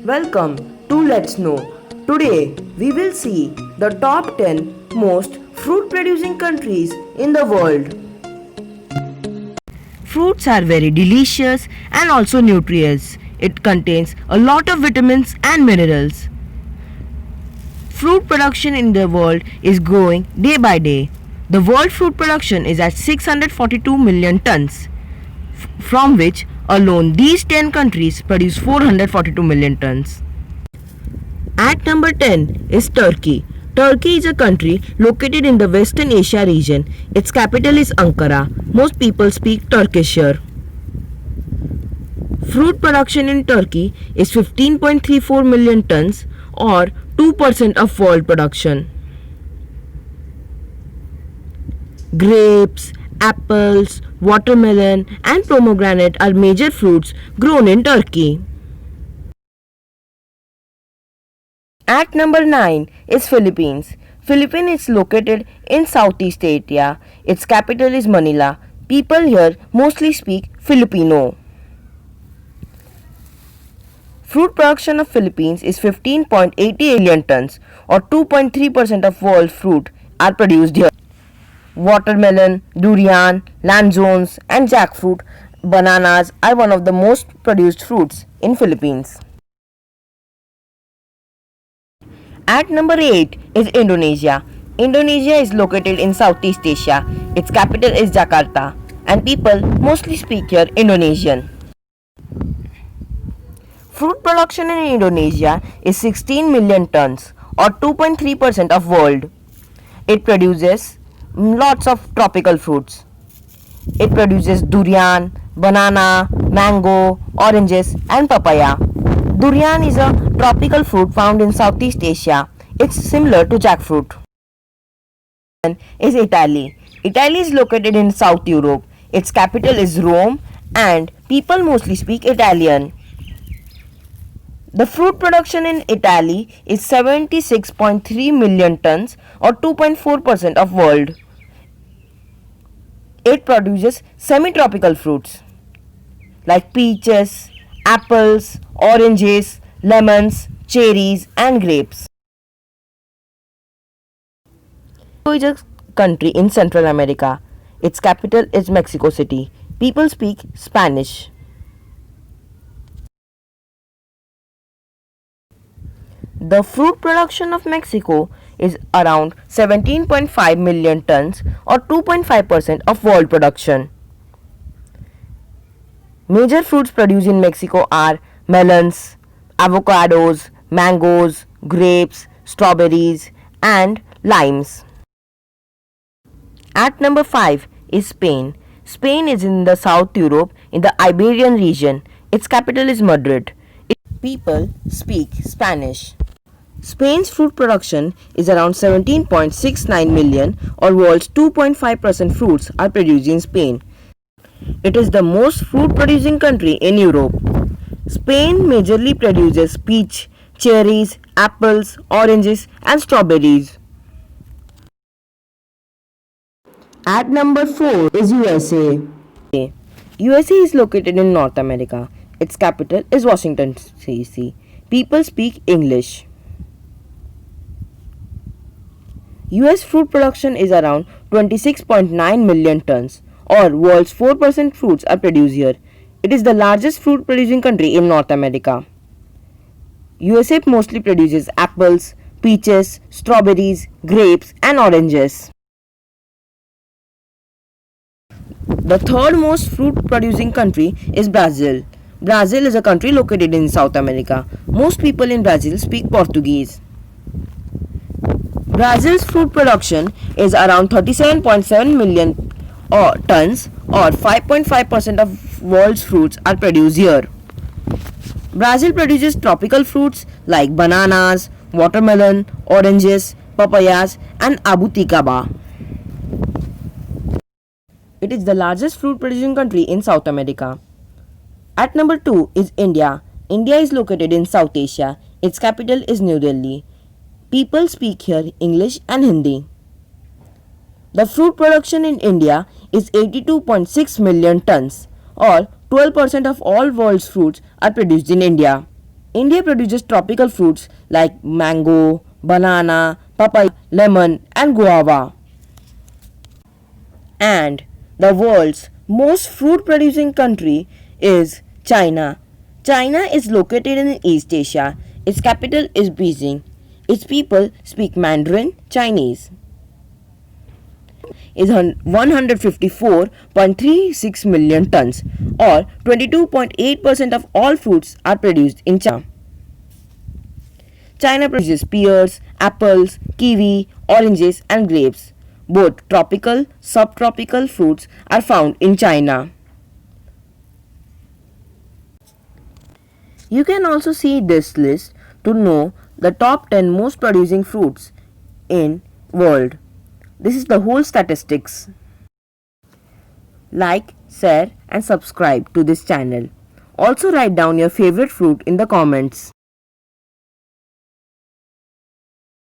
Welcome to Let's Know. Today we will see the top 10 most fruit producing countries in the world. Fruits are very delicious and also nutritious. It contains a lot of vitamins and minerals. Fruit production in the world is growing day by day. The world fruit production is at 642 million tons, from which alone these 10 countries produce 442 million tons. At number 10 is Turkey. Turkey is a country located in the Western Asia region. Its capital is Ankara. Most people speak Turkish here. Fruit production in Turkey is 15.34 million tons or 2% of world production. Grapes, apples, watermelon and pomegranate are major fruits grown in Turkey. At number 9 is Philippines. Philippines is located in Southeast Asia. Its capital is Manila. People here mostly speak Filipino. Fruit production of Philippines is 15.80 million tons or 2.3% of world fruit are produced here. Watermelon, durian, lanzones and jackfruit, bananas are one of the most produced fruits in Philippines. At number 8 is Indonesia. Indonesia is located in Southeast Asia. Its capital is Jakarta and people mostly speak here Indonesian. Fruit production in Indonesia is 16 million tons or 2.3% of world. It produces lots of tropical fruits. It produces durian, banana, mango, oranges and papaya. Durian is a tropical fruit found in Southeast Asia. It's similar to jackfruit. Is Italy. Italy is located in South Europe. Its capital is Rome and people mostly speak Italian. The fruit production in Italy is 76.3 million tons or 2.4% of world. It produces semi-tropical fruits like peaches, apples, oranges, lemons, cherries and grapes. Mexico is a country in Central America. Its capital is Mexico City. People speak Spanish. The fruit production of Mexico is around 17.5 million tons or 2.5% of world production. Major fruits produced in Mexico are melons, avocados, mangoes, grapes, strawberries and limes. At number 5 is Spain. Spain is in the South Europe in the Iberian region. Its capital is Madrid. People speak Spanish. Spain's fruit production is around 17.69 million or world's 2.5% fruits are produced in Spain. It is the most fruit producing country in Europe. Spain majorly produces peach, cherries, apples, oranges and strawberries. At number 4 is USA. USA is located in North America. Its capital is Washington DC. People speak English. US fruit production is around 26.9 million tons or world's 4% fruits are produced here. It is the largest fruit producing country in North America. USA mostly produces apples, peaches, strawberries, grapes and oranges. The third most fruit producing country is Brazil. Brazil is a country located in South America. Most people in Brazil speak Portuguese. Brazil's fruit production is around 37.7 million tons or 5.5% of world's fruits are produced here. Brazil produces tropical fruits like bananas, watermelon, oranges, papayas and abuticaba. It is the largest fruit producing country in South America. At number 2 is India. India is located in South Asia. Its capital is New Delhi. People speak here English and Hindi. The fruit production in India is 82.6 million tons or 12% of all world's fruits are produced in India. India produces tropical fruits like mango, banana, papaya, lemon, and guava. And the world's most fruit producing country is China. China is located in East Asia. Its capital is Beijing. Its people speak Mandarin Chinese. Is 154.36 million tons, or 22.8% of all fruits are produced in China. China produces pears, apples, kiwi, oranges, and grapes. Both tropical, subtropical fruits are found in China. You can also see this list to know the top 10 most producing fruits in world. This is the whole statistics. Like, share and subscribe to this channel. Also write down your favorite fruit in the comments.